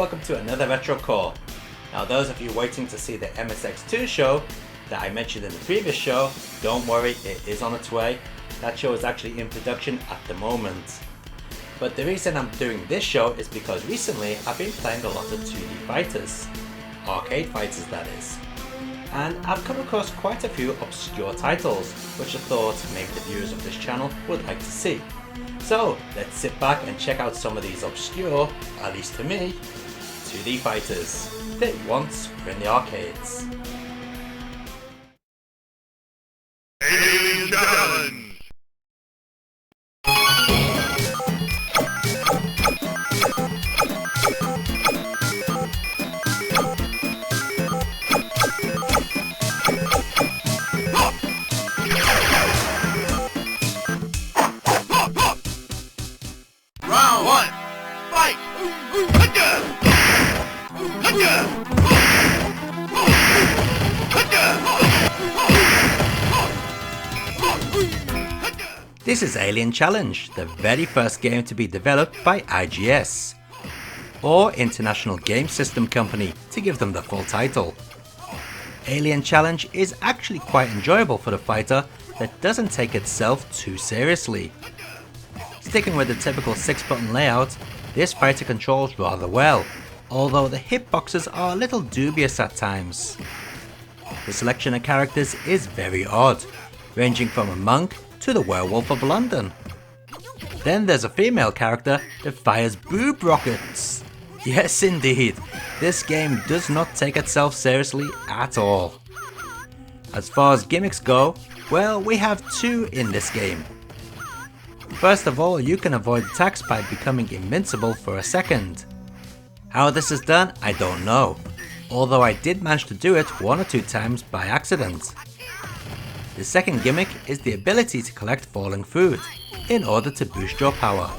welcome to another Retro Core. Now those of you waiting to see the MSX2 show that I mentioned in the previous show, don't worry, it is on its way. That show is actually in production at the moment. But the reason I'm doing this show is because recently I've been playing a lot of 2D fighters. Arcade fighters, that is. And I've come across quite a few obscure titles, which I thought maybe the viewers of this channel would like to see. So let's sit back and check out some of these obscure, at least to me, 2D fighters that once were in the arcades. Alien Challenge! Round one, fight! This is Alien Challenge, the very first game to be developed by IGS, or International Game System Company to give them the full title. Alien Challenge is actually quite enjoyable for the fighter that doesn't take itself too seriously. Sticking with the typical 6-button layout, this fighter controls rather well, although the hitboxes are a little dubious at times. The selection of characters is very odd, ranging from a monk to the Werewolf of London. Then there's a female character that fires boob rockets. Yes indeed, this game does not take itself seriously at all. As far as gimmicks go, well, we have two in this game. First of all, you can avoid attacks by becoming invincible for a second. How this is done, I don't know, although I did manage to do it one or two times by accident. The second gimmick is the ability to collect falling food, in order to boost your power.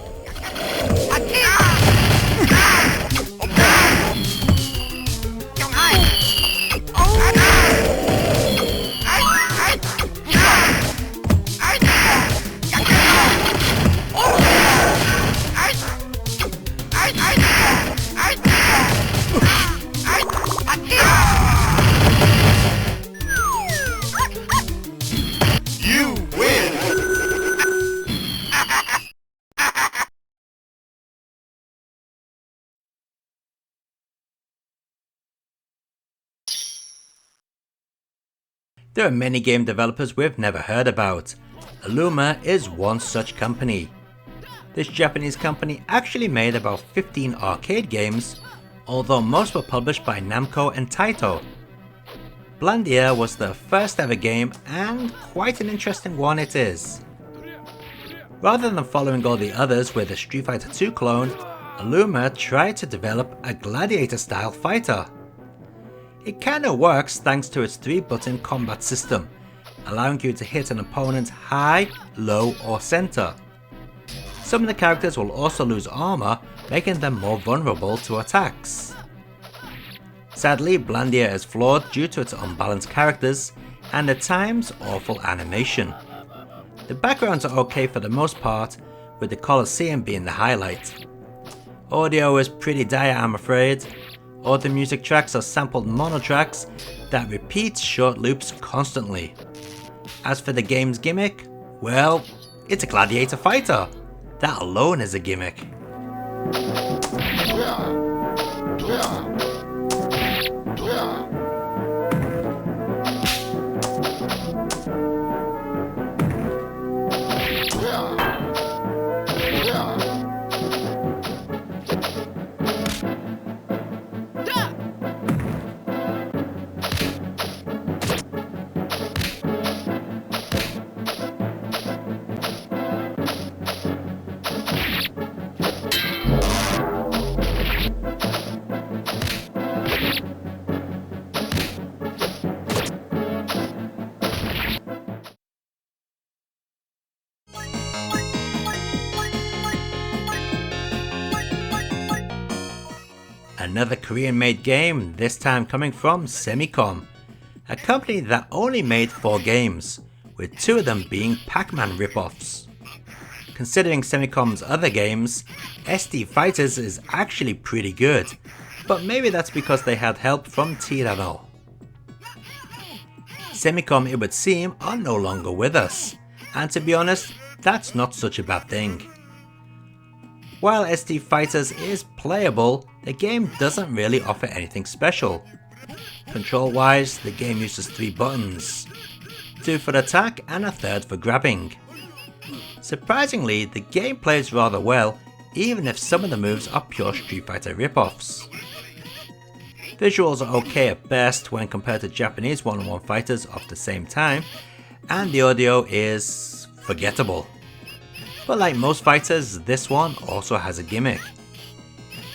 There are many game developers we've never heard about. Illuma is one such company. This Japanese company actually made about 15 arcade games, although most were published by Namco and Taito. Blandier was their first ever game, and quite an interesting one it is. Rather than following all the others with a Street Fighter 2 clone, Illuma tried to develop a gladiator style fighter. It kinda works thanks to its 3-button combat system, allowing you to hit an opponent high, low or center. Some of the characters will also lose armor, making them more vulnerable to attacks. Sadly, Blandier is flawed due to its unbalanced characters and at times awful animation. The backgrounds are okay for the most part, with the Colosseum being the highlight. Audio is pretty dire, I'm afraid. All the music tracks are sampled mono tracks that repeat short loops constantly. As for the game's gimmick, well, it's a gladiator fighter. That alone is a gimmick. Another Korean-made game, this time coming from Semicom, a company that only made 4 games, with 2 of them being Pac-Man rip-offs. Considering Semicom's other games, SD Fighters is actually pretty good, but maybe that's because they had help from Tirano. Semicom, it would seem, are no longer with us, and to be honest, that's not such a bad thing. While ST Fighters is playable, the game doesn't really offer anything special. Control wise, the game uses 3 buttons, 2 for attack and a 3rd for grabbing. Surprisingly, the game plays rather well, even if some of the moves are pure Street Fighter rip-offs. Visuals are okay at best when compared to Japanese one-on-one fighters of the same time, and the audio is forgettable. But like most fighters, this one also has a gimmick.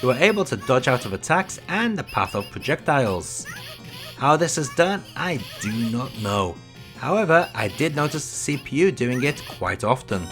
You are able to dodge out of attacks and the path of projectiles. How this is done, I do not know. However, I did notice the CPU doing it quite often.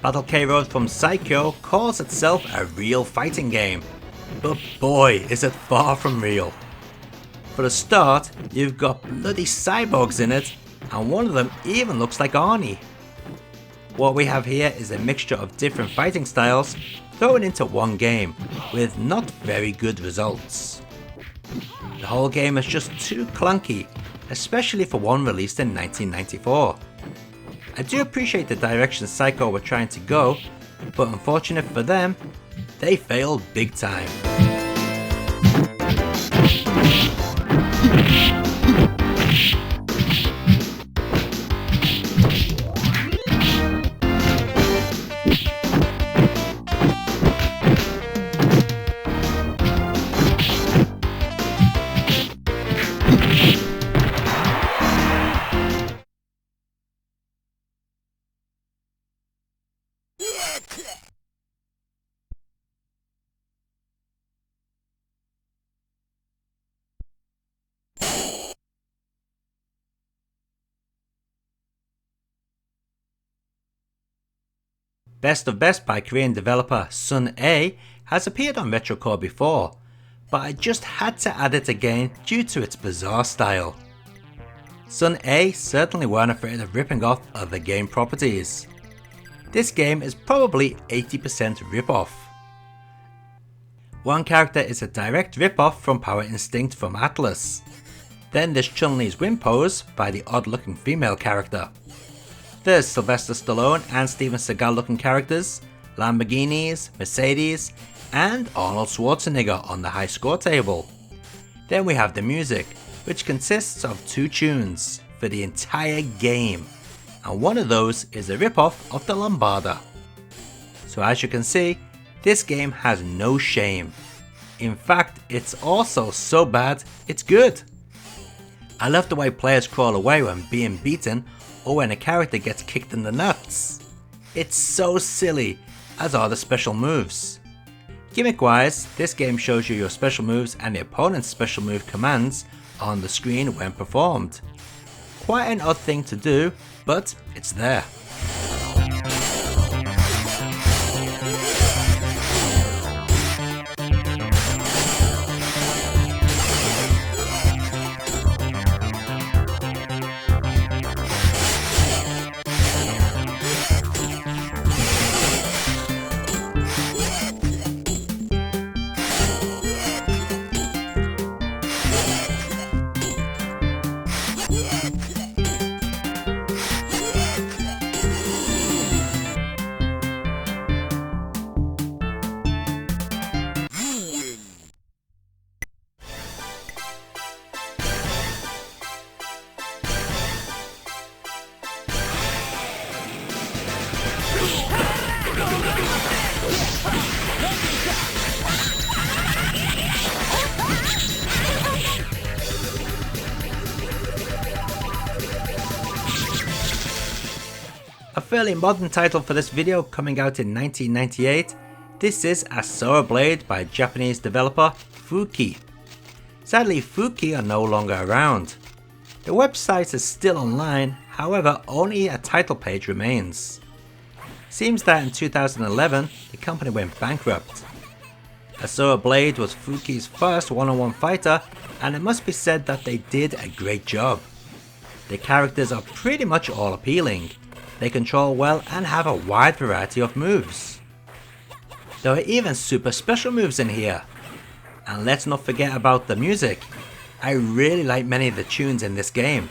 Battle K Road from Psycho calls itself a real fighting game, but boy is it far from real. For a start, you've got bloody cyborgs in it, and one of them even looks like Arnie. What we have here is a mixture of different fighting styles thrown into one game, with not very good results. The whole game is just too clunky, especially for one released in 1994. I do appreciate the direction Psycho were trying to go, but unfortunate for them, they failed big time. Best of Best by Korean developer Sun A has appeared on Retrocore before, but I just had to add it again due to its bizarre style. Sun A certainly weren't afraid of ripping off other game properties. This game is probably 80% rip-off. One character is a direct rip-off from Power Instinct from Atlas. Then there's Chun-Li's Wind Pose by the odd-looking female character. There's Sylvester Stallone and Steven Seagal looking characters, Lamborghinis, Mercedes, and Arnold Schwarzenegger on the high score table. Then we have the music, which consists of 2 tunes for the entire game, and one of those is a rip-off of the Lombarda. So as you can see, this game has no shame. In fact, it's also so bad, it's good. I love the way players crawl away when being beaten or when a character gets kicked in the nuts. It's so silly, as are the special moves. Gimmick wise, this game shows you your special moves and the opponent's special move commands on the screen when performed. Quite an odd thing to do, but it's there. fairly modern title for this video, coming out in 1998. This is Asura Blade by Japanese developer Fuki. Sadly, Fuki are no longer around. The website is still online, however only a title page remains. Seems that in 2011 the company went bankrupt. Asura Blade was Fuki's first one-on-one fighter, and it must be said that they did a great job. The characters are pretty much all appealing, they control well and have a wide variety of moves. There are even super special moves in here. And let's not forget about the music. I really like many of the tunes in this game.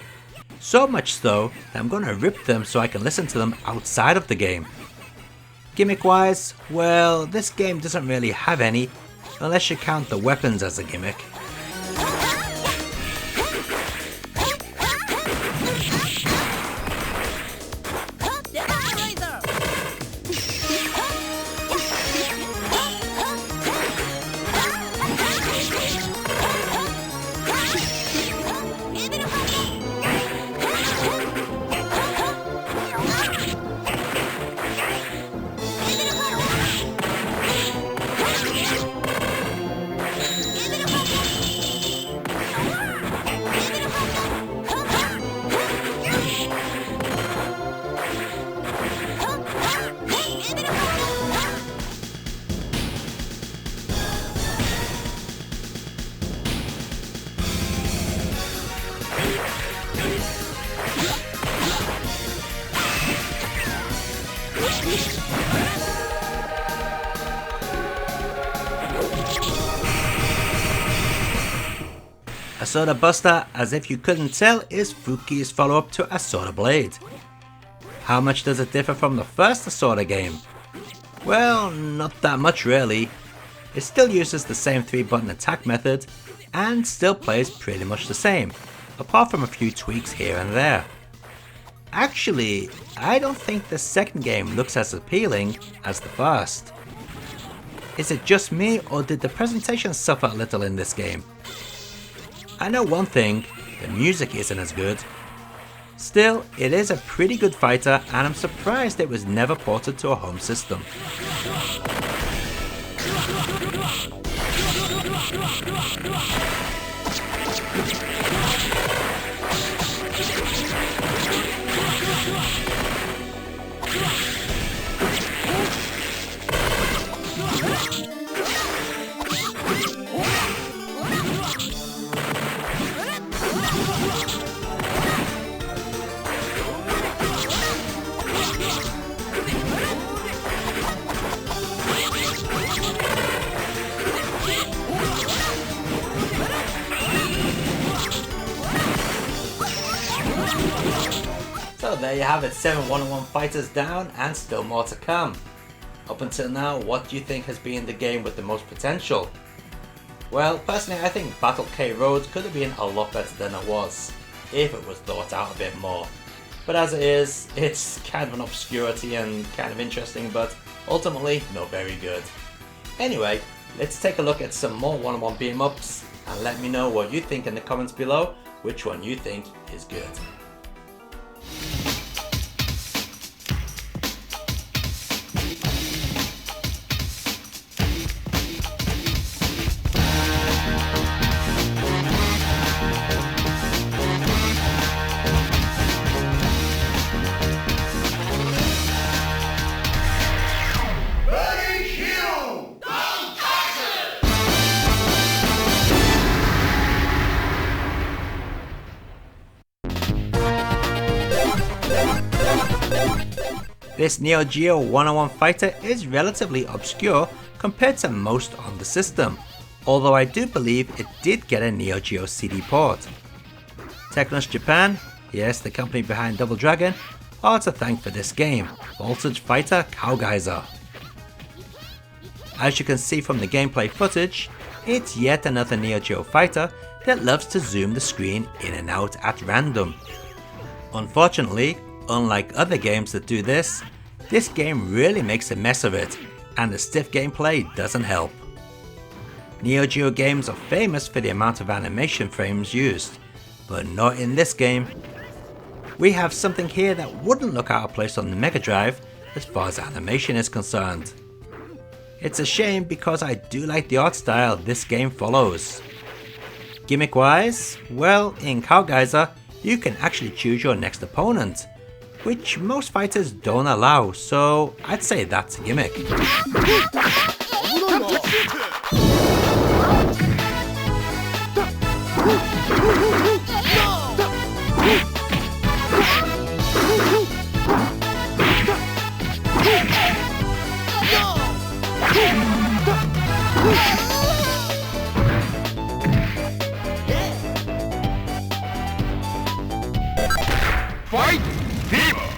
So much so that I'm gonna rip them so I can listen to them outside of the game. Gimmick wise, well, this game doesn't really have any, unless you count the weapons as a gimmick. Asura Buster, as if you couldn't tell, is Fuki's follow-up to Asura Blade. How much does it differ from the first Asura game? Well, not that much really. It still uses the same 3-button attack method, and still plays pretty much the same, apart from a few tweaks here and there. Actually, I don't think the second game looks as appealing as the first. Is it just me, or did the presentation suffer a little in this game? I know one thing, the music isn't as good. Still, it is a pretty good fighter, and I'm surprised it was never ported to a home system. So there you have it, 7 one-on-one fighters down and still more to come. Up until now, what do you think has been the game with the most potential? Well, personally I think Battle K Road could have been a lot better than it was, if it was thought out a bit more. But as it is, it's kind of an obscurity and kind of interesting, but ultimately not very good. Anyway, let's take a look at some more one-on-one beat-em-ups and let me know what you think in the comments below, which one you think is good. This Neo Geo one-on-one fighter is relatively obscure compared to most on the system, although I do believe it did get a Neo Geo CD port. Technos Japan, yes the company behind Double Dragon, are to thank for this game, Voltage Fighter Cowgeyser. As you can see from the gameplay footage, it's yet another Neo Geo fighter that loves to zoom the screen in and out at random. Unfortunately, unlike other games that do this game really makes a mess of it, and the stiff gameplay doesn't help. Neo Geo games are famous for the amount of animation frames used, but not in this game. We have something here that wouldn't look out of place on the Mega Drive as far as animation is concerned. It's a shame because I do like the art style this game follows. Gimmick wise, well, in Cowgeyser you can actually choose your next opponent, which most fighters don't allow, so I'd say that's a gimmick. Fight Fever!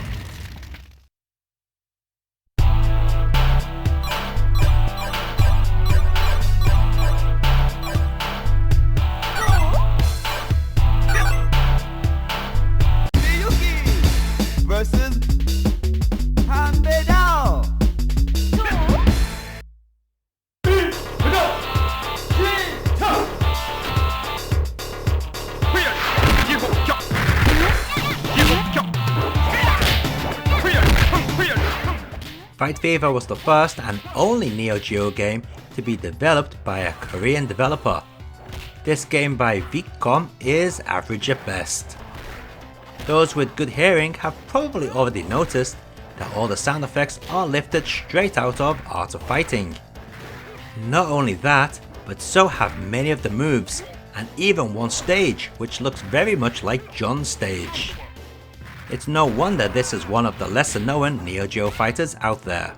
Versus Hanbei Down. Fight Fever was the first and only Neo Geo game to be developed by a Korean developer. This game by Vicom is average at best. Those with good hearing have probably already noticed that all the sound effects are lifted straight out of Art of Fighting. Not only that, but so have many of the moves, and even one stage which looks very much like John's stage. It's no wonder this is one of the lesser known Neo Geo fighters out there.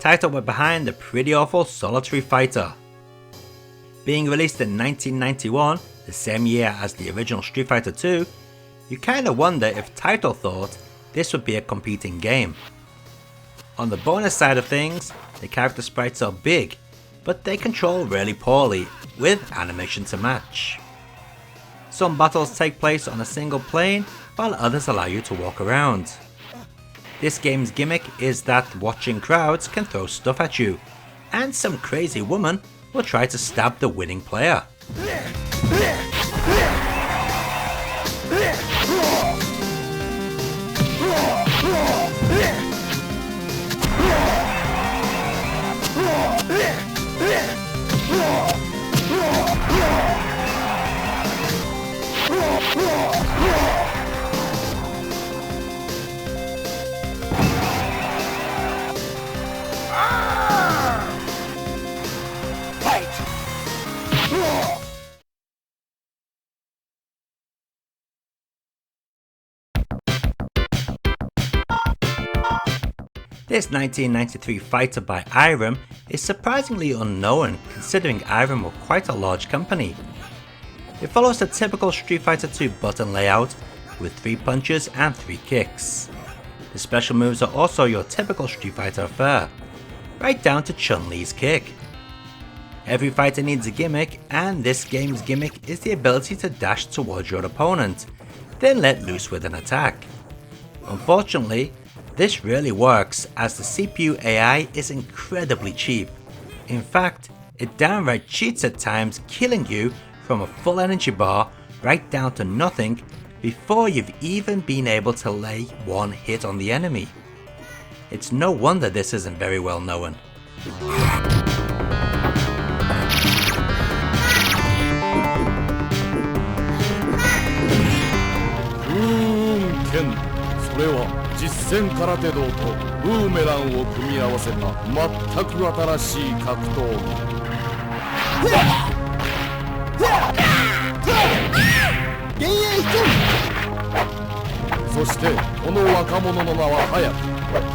Title were behind the pretty awful Solitary Fighter. Being released in 1991, the same year as the original Street Fighter 2, you kinda wonder if Title thought this would be a competing game. On the bonus side of things, the character sprites are big, but they control really poorly, with animation to match. Some battles take place on a single plane, while others allow you to walk around. This game's gimmick is that watching crowds can throw stuff at you, and some crazy woman will try to stab the winning player. This 1993 fighter by Irem is surprisingly unknown considering Irem were quite a large company. It follows the typical Street Fighter 2 button layout with 3 punches and 3 kicks. The special moves are also your typical Street Fighter affair, right down to Chun-Li's kick. Every fighter needs a gimmick, and this game's gimmick is the ability to dash towards your opponent, then let loose with an attack. Unfortunately, this really works as the CPU AI is incredibly cheap. In fact, it downright cheats at times, killing you from a full energy bar right down to nothing before you've even been able to lay one hit on the enemy. It's no wonder this isn't very well known. それは実戦空手道とブーメランを組み合わせた全く新しい格闘技そしてこの若者の名は早く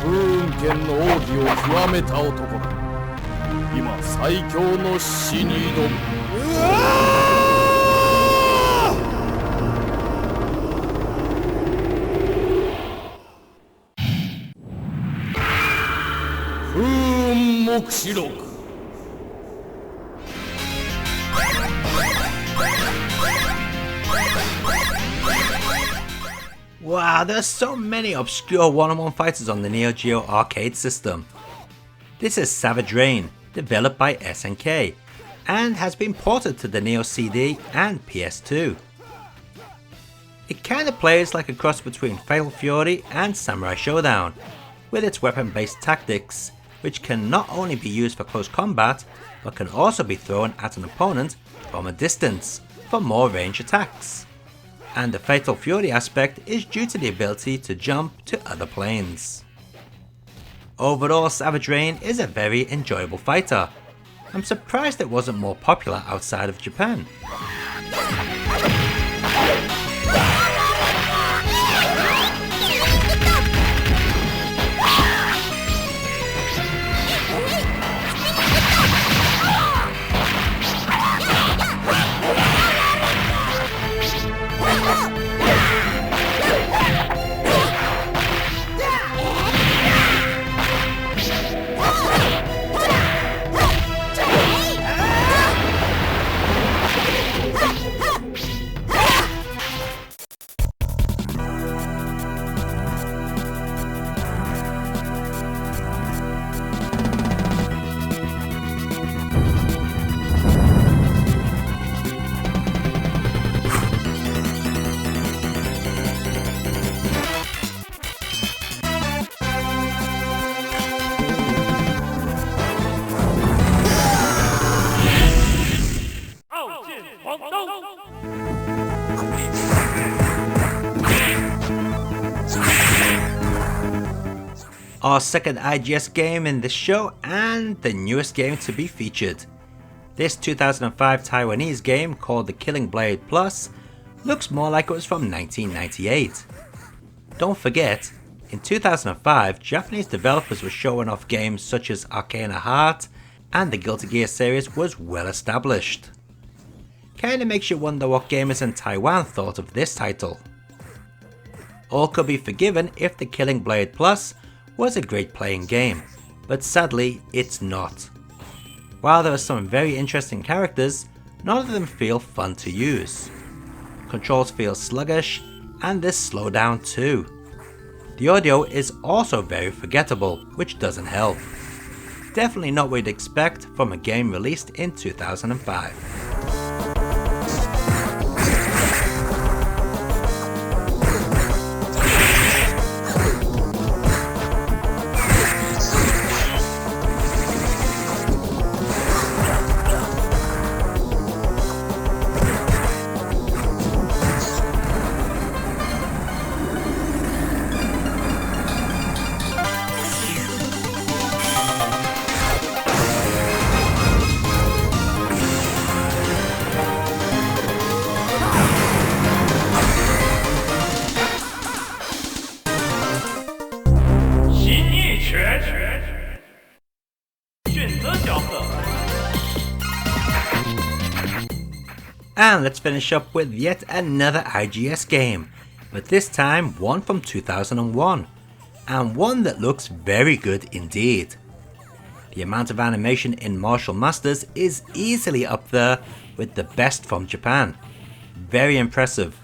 風雲圏の奥義を極めた男だ。今最強の死に挑む。風雲黙示録。Wow, there's so many obscure one-on-one fighters on the Neo Geo arcade system. This is Savage Rain, developed by SNK, and has been ported to the Neo CD and PS2. It kinda plays like a cross between Fatal Fury and Samurai Showdown, with its weapon-based tactics, which can not only be used for close combat, but can also be thrown at an opponent from a distance for more range attacks. And the Fatal Fury aspect is due to the ability to jump to other planes. Overall, Savage Rain is a very enjoyable fighter. I'm surprised it wasn't more popular outside of Japan. Our second IGS game in this show and the newest game to be featured. This 2005 Taiwanese game called The Killing Blade Plus looks more like it was from 1998. Don't forget, in 2005 Japanese developers were showing off games such as Arcana Heart, and the Guilty Gear series was well established. Kinda makes you wonder what gamers in Taiwan thought of this title. All could be forgiven if The Killing Blade Plus was a great playing game, but sadly it's not. While there are some very interesting characters, none of them feel fun to use. Controls feel sluggish, and there's slowdown too. The audio is also very forgettable, which doesn't help. Definitely not what you'd expect from a game released in 2005. And let's finish up with yet another IGS game, but this time one from 2001, and one that looks very good indeed. The amount of animation in Martial Masters is easily up there with the best from Japan. Very impressive.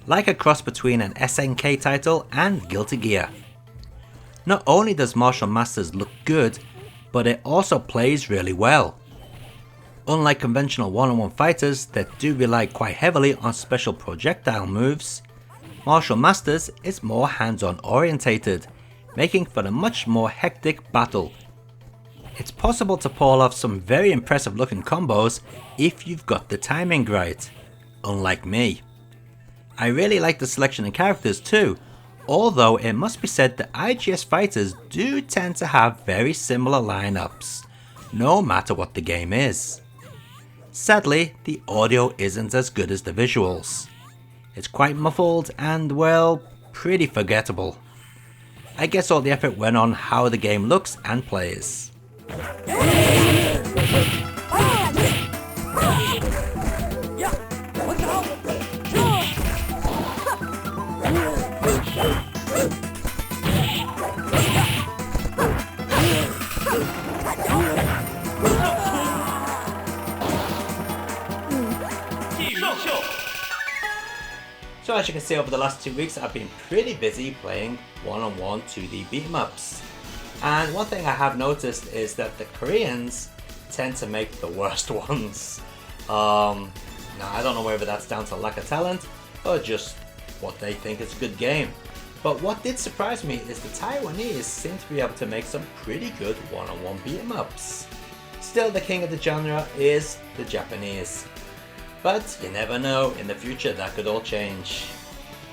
Like a cross between an SNK title and Guilty Gear. Not only does Martial Masters look good, but it also plays really well. Unlike conventional one-on-one fighters that do rely quite heavily on special projectile moves, Martial Masters is more hands-on orientated, making for a much more hectic battle. It's possible to pull off some very impressive looking combos if you've got the timing right, unlike me. I really like the selection of characters too, although it must be said that IGS fighters do tend to have very similar lineups, no matter what the game is. Sadly, the audio isn't as good as the visuals. It's quite muffled and, well, pretty forgettable. I guess all the effort went on how the game looks and plays. So as you can see, over the last 2 weeks I've been pretty busy playing one-on-one 2D beat-em-ups. And one thing I have noticed is that the Koreans tend to make the worst ones. Now I don't know whether that's down to lack of talent or just what they think is a good game. But what did surprise me is the Taiwanese seem to be able to make some pretty good one-on-one beat-em-ups. Still, the king of the genre is the Japanese. But you never know, in the future that could all change.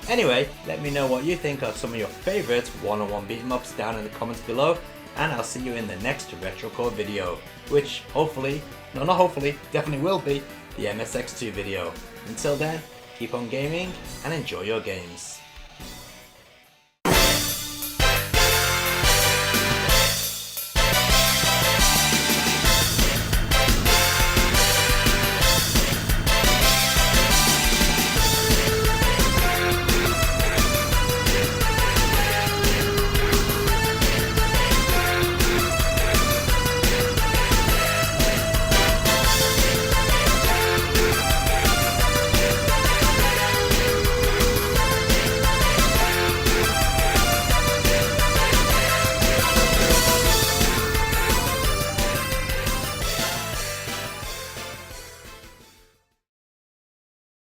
Anyway, let me know what you think are some of your favourite one-on-one beat-em-ups down in the comments below, and I'll see you in the next RetroCore video, which hopefully, no not hopefully, definitely will be the MSX2 video. Until then, keep on gaming and enjoy your games.